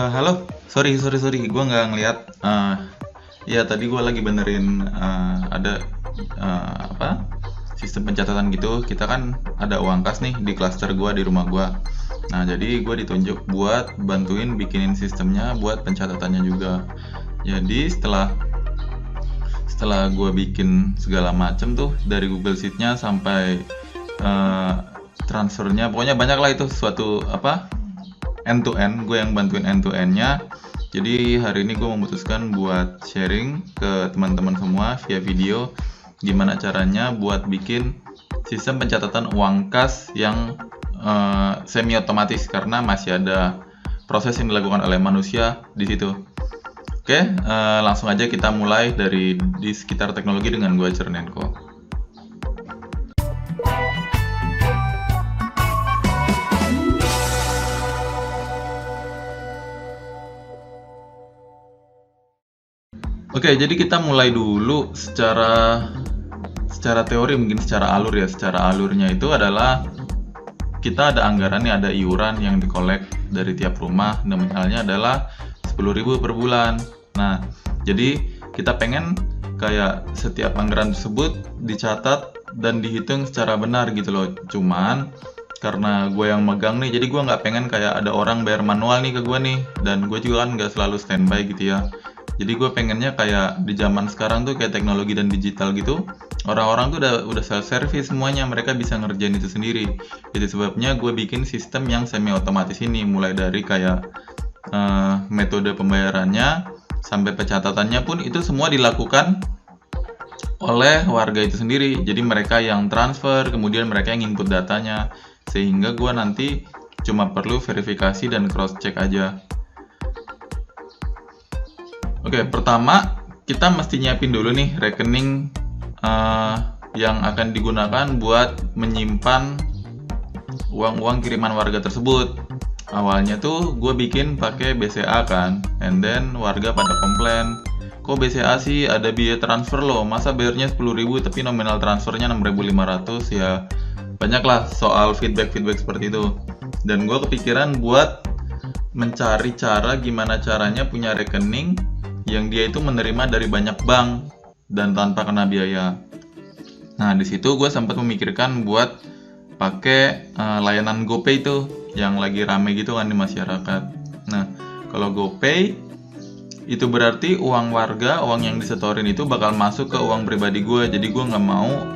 Halo, sorry, gue nggak ngeliat. Ya tadi gue lagi benerin ada apa sistem pencatatan gitu. Kita kan ada uang kas nih di klaster gue di rumah gue. Nah jadi gue ditunjuk buat bantuin bikinin sistemnya buat pencatatannya juga. Jadi setelah gue bikin segala macem tuh dari Google Sheet-nya sampai transfernya, pokoknya banyak lah itu suatu end to end, gue yang bantuin end to end-nya. Jadi hari ini gue memutuskan buat sharing ke teman-teman semua via video gimana caranya buat bikin sistem pencatatan uang kas yang semi otomatis, karena masih ada proses yang dilakukan oleh manusia di situ. Oke, langsung aja kita mulai dari di sekitar teknologi dengan gue Cernenko. Oke, jadi kita mulai dulu secara teori, mungkin secara alur ya. Secara alurnya itu adalah kita ada anggaran nih, ada iuran yang dikolek dari tiap rumah, nominalnya adalah 10.000 per bulan. Nah, jadi kita pengen kayak setiap anggaran tersebut dicatat dan dihitung secara benar gitu loh. Cuman karena gue yang megang nih, jadi gue nggak pengen kayak ada orang bayar manual nih ke gue nih, dan gue juga kan nggak selalu standby gitu ya. Jadi gue pengennya kayak di zaman sekarang tuh kayak teknologi dan digital gitu, orang-orang tuh udah self service semuanya, mereka bisa ngerjain itu sendiri. Jadi sebabnya gue bikin sistem yang semi otomatis ini, mulai dari kayak metode pembayarannya sampai pencatatannya pun itu semua dilakukan oleh warga itu sendiri. Jadi mereka yang transfer, kemudian mereka yang input datanya, sehingga gue nanti cuma perlu verifikasi dan cross check aja. Oke, pertama kita mesti nyiapin dulu nih rekening yang akan digunakan buat menyimpan uang-uang kiriman warga tersebut. Awalnya tuh gue bikin pakai BCA kan, and then warga pada komplain, kok BCA sih ada biaya transfer loh, masa bayarnya 10.000 tapi nominal transfernya 6.500 ya. Banyaklah soal feedback seperti itu, dan gue kepikiran buat mencari cara gimana caranya punya rekening yang dia itu menerima dari banyak bank dan tanpa kena biaya. Nah, di situ gue sempat memikirkan buat pakai layanan GoPay itu yang lagi rame gitu kan di masyarakat. Nah, kalau GoPay itu berarti uang warga, uang yang disetorin itu bakal masuk ke uang pribadi gue. Jadi gue nggak mau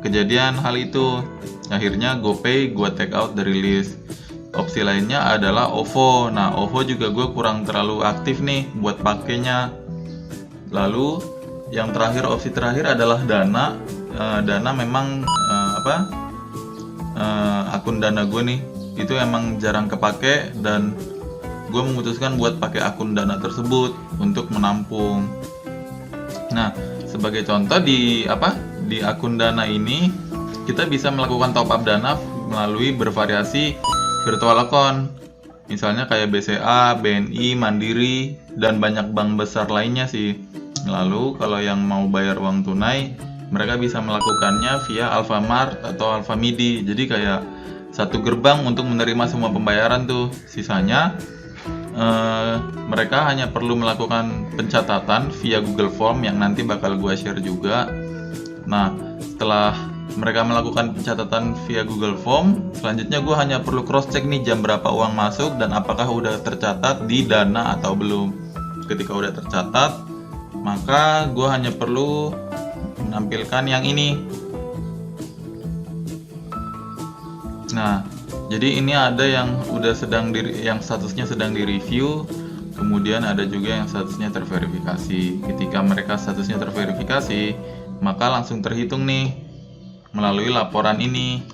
kejadian hal itu. Akhirnya GoPay gue take out dari list. Opsi lainnya adalah OVO. Nah, OVO juga gue kurang terlalu aktif nih buat pakainya. Lalu yang terakhir, opsi terakhir adalah Dana. Dana memang akun Dana gue nih itu emang jarang kepake, dan gue memutuskan buat pakai akun Dana tersebut untuk menampung. Nah, sebagai contoh di akun Dana ini kita bisa melakukan top up dana melalui bervariasi virtual account, misalnya kayak BCA, BNI, Mandiri, dan banyak bank besar lainnya sih. Lalu kalau yang mau bayar uang tunai, mereka bisa melakukannya via Alfamart atau Alfamidi. Jadi kayak satu gerbang untuk menerima semua pembayaran tuh. Sisanya mereka hanya perlu melakukan pencatatan via Google Form yang nanti bakal gue share juga. Nah, setelah mereka melakukan pencatatan via Google Form, selanjutnya gue hanya perlu cross check nih jam berapa uang masuk dan apakah udah tercatat di Dana atau belum. Ketika udah tercatat, maka gue hanya perlu menampilkan yang ini. Nah, jadi ini ada yang udah yang statusnya sedang direview, kemudian ada juga yang statusnya terverifikasi. Ketika mereka statusnya terverifikasi, maka langsung terhitung nih melalui laporan ini.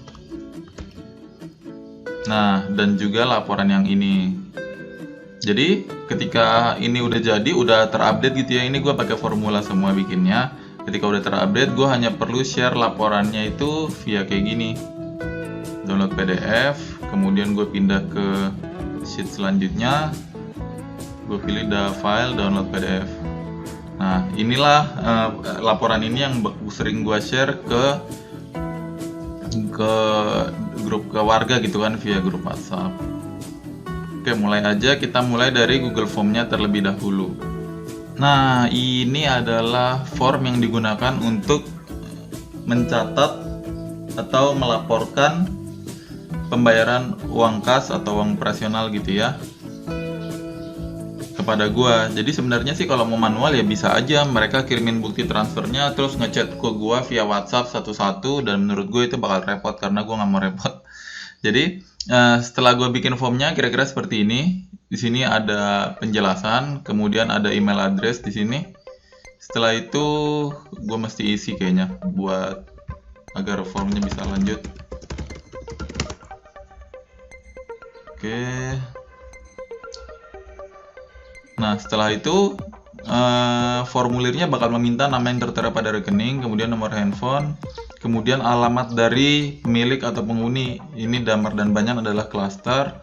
Nah, dan juga laporan yang ini. Jadi ketika ini udah jadi, udah terupdate gitu ya, ini gue pakai formula semua bikinnya. Ketika udah terupdate, gue hanya perlu share laporannya itu via kayak gini, download PDF, kemudian gue pindah ke sheet selanjutnya, gue pilih file download PDF. Nah, inilah laporan ini yang sering gue share ke grup ke warga gitu kan via grup WhatsApp. Oke, mulai aja. Kita mulai dari Google Form-nya terlebih dahulu. Nah, ini adalah form yang digunakan untuk mencatat atau melaporkan pembayaran uang kas atau uang operasional gitu ya kepada gua. Jadi sebenarnya sih kalau mau manual ya bisa aja mereka kirimin bukti transfernya terus ngechat ke gua via WhatsApp satu-satu, dan menurut gue itu bakal repot karena gua nggak mau repot. Jadi setelah gua bikin formnya kira-kira seperti ini. Di sini ada penjelasan, kemudian ada email address di sini. Setelah itu gua mesti isi kayaknya buat agar formnya bisa lanjut. Oke. Nah, setelah itu formulirnya bakal meminta nama yang tertera pada rekening, kemudian nomor handphone, kemudian alamat dari pemilik atau penghuni. Ini Damar dan Banyan adalah klaster.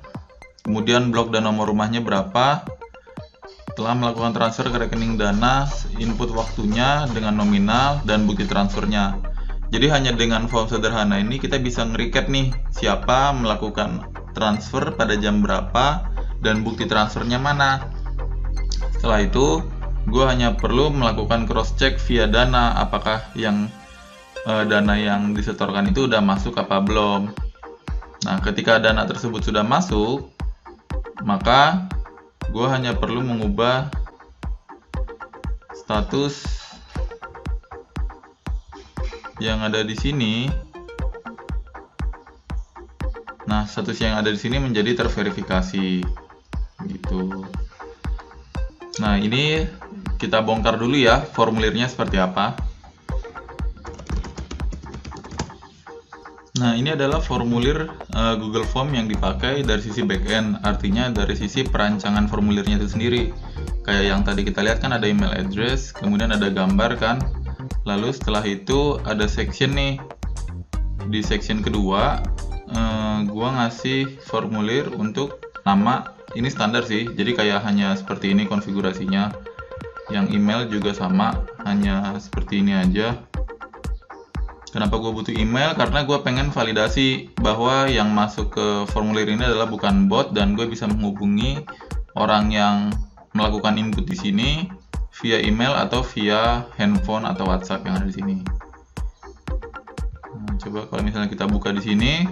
Kemudian blok dan nomor rumahnya berapa. Telah melakukan transfer ke rekening Dana, input waktunya dengan nominal dan bukti transfernya. Jadi hanya dengan form sederhana ini kita bisa nge-recap nih siapa melakukan transfer pada jam berapa dan bukti transfernya mana. Setelah itu gue hanya perlu melakukan cross check via Dana apakah yang dana yang disetorkan itu udah masuk apa belum. Nah, ketika dana tersebut sudah masuk, maka gue hanya perlu mengubah status yang ada di sini. Nah, status yang ada di sini menjadi terverifikasi gitu. Nah, ini kita bongkar dulu ya formulirnya seperti apa. Nah, ini adalah formulir Google Form yang dipakai dari sisi backend, artinya dari sisi perancangan formulirnya itu sendiri. Kayak yang tadi kita lihat kan ada email address, kemudian ada gambar kan. Lalu setelah itu ada section nih. Di section kedua, gua ngasih formulir untuk nama. Ini standar sih, jadi kayak hanya seperti ini konfigurasinya. Yang email juga sama, hanya seperti ini aja. Kenapa gue butuh email? Karena gue pengen validasi bahwa yang masuk ke formulir ini adalah bukan bot dan gue bisa menghubungi orang yang melakukan input di sini via email atau via handphone atau WhatsApp yang ada di sini. Nah, coba kalau misalnya kita buka di sini,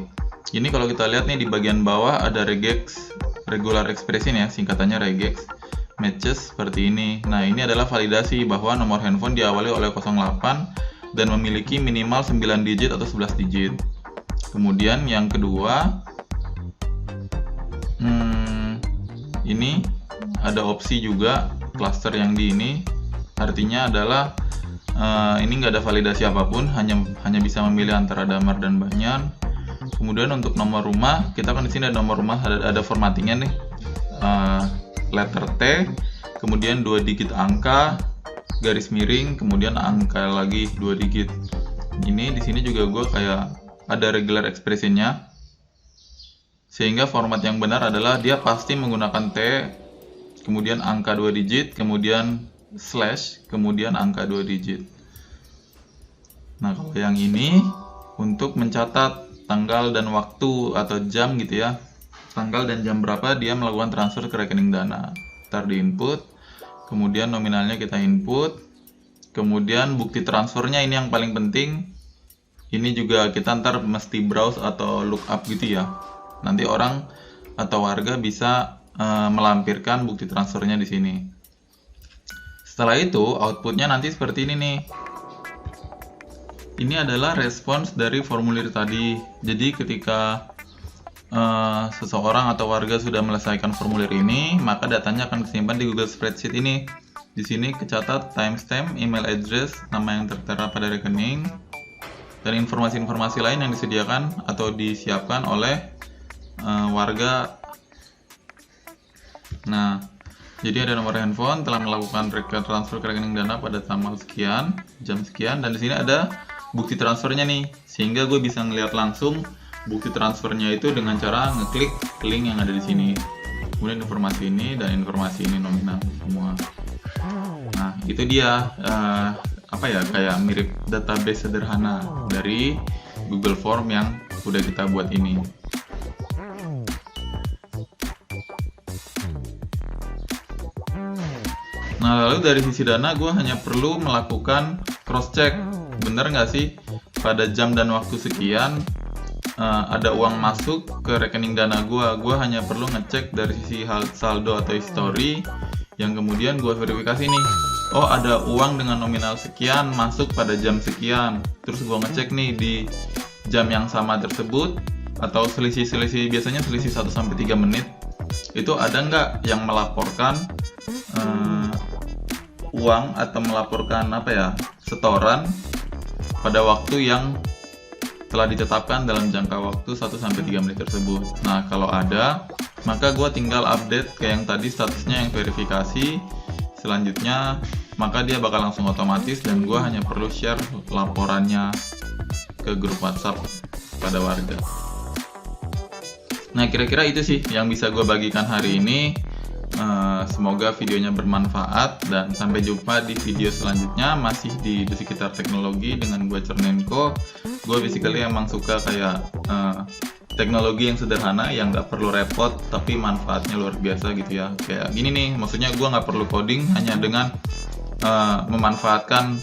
ini kalau kita lihat nih di bagian bawah ada regex regular expression ya, singkatannya regex matches seperti ini. Nah, ini adalah validasi bahwa nomor handphone diawali oleh 08 dan memiliki minimal 9 digit atau 11 digit. Kemudian yang kedua, ini ada opsi juga cluster yang di ini, artinya adalah ini nggak ada validasi apapun, hanya bisa memilih antara Damar dan Banyan. Kemudian untuk nomor rumah, kita kan di sini ada nomor rumah, ada formattingnya nih, letter T, kemudian 2 digit angka, garis miring, kemudian angka lagi 2 digit. Ini di sini juga gue kayak ada regular expression-nya, sehingga format yang benar adalah dia pasti menggunakan T, kemudian angka 2 digit, kemudian slash, kemudian angka 2 digit. Nah, kalau yang ini untuk mencatat tanggal dan waktu atau jam gitu ya, tanggal dan jam berapa dia melakukan transfer ke rekening Dana. Ntar di input, kemudian nominalnya kita input, kemudian bukti transfernya ini yang paling penting. Ini juga kita ntar mesti browse atau look up gitu ya. Nanti orang atau warga bisa melampirkan bukti transfernya di sini. Setelah itu outputnya nanti seperti ini nih. Ini adalah respons dari formulir tadi. Jadi ketika seseorang atau warga sudah menyelesaikan formulir ini, maka datanya akan disimpan di Google Spreadsheet ini. Di sini kecatat timestamp, email address, nama yang tertera pada rekening, dan informasi-informasi lain yang disediakan atau disiapkan oleh warga. Nah, jadi ada nomor handphone, telah melakukan transfer ke rekening Dana pada tanggal sekian, jam sekian, dan di sini ada bukti transfernya nih, sehingga gue bisa ngeliat langsung bukti transfernya itu dengan cara ngeklik link yang ada di sini. Kemudian informasi ini dan informasi ini nominal semua. Nah, itu dia kayak mirip database sederhana dari Google Form yang udah kita buat ini. Nah, lalu dari sisi dana gue hanya perlu melakukan cross check, bener nggak sih pada jam dan waktu sekian ada uang masuk ke rekening dana gue hanya perlu ngecek dari sisi saldo atau history, yang kemudian gue verifikasi nih, oh ada uang dengan nominal sekian masuk pada jam sekian, terus gue ngecek nih di jam yang sama tersebut atau selisih biasanya selisih 1-3 menit itu ada nggak yang melaporkan uang atau melaporkan setoran pada waktu yang telah ditetapkan dalam jangka waktu 1-3 menit tersebut. Nah, kalau ada, maka gue tinggal update kayak yang tadi statusnya yang verifikasi. Selanjutnya, maka dia bakal langsung otomatis dan gue hanya perlu share laporannya ke grup WhatsApp pada warga. Nah, kira-kira itu sih yang bisa gue bagikan hari ini. Semoga videonya bermanfaat dan sampai jumpa di video selanjutnya, masih di sekitar teknologi dengan gue Cernenko. Gue basically emang suka kayak teknologi yang sederhana yang nggak perlu repot tapi manfaatnya luar biasa gitu ya. Kayak gini nih, maksudnya gue nggak perlu coding, hanya dengan memanfaatkan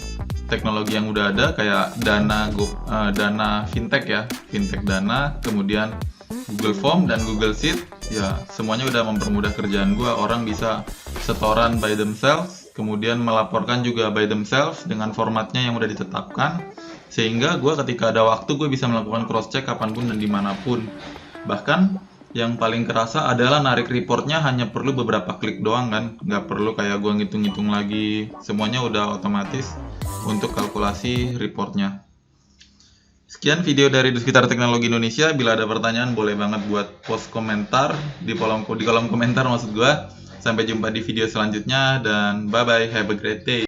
teknologi yang udah ada kayak dana fintech ya, fintech dana, kemudian Google Form dan Google Sheet ya, semuanya udah mempermudah kerjaan gue. Orang bisa setoran by themselves, kemudian melaporkan juga by themselves dengan formatnya yang udah ditetapkan, sehingga gue ketika ada waktu gue bisa melakukan cross check kapanpun dan dimanapun. Bahkan yang paling kerasa adalah narik reportnya hanya perlu beberapa klik doang kan, nggak perlu kayak gue ngitung-ngitung lagi, semuanya udah otomatis untuk kalkulasi reportnya. Sekian video dari Sekitar Teknologi Indonesia. Bila ada pertanyaan boleh banget buat post komentar di kolom komentar maksud gue. Sampai jumpa di video selanjutnya dan bye bye, have a great day.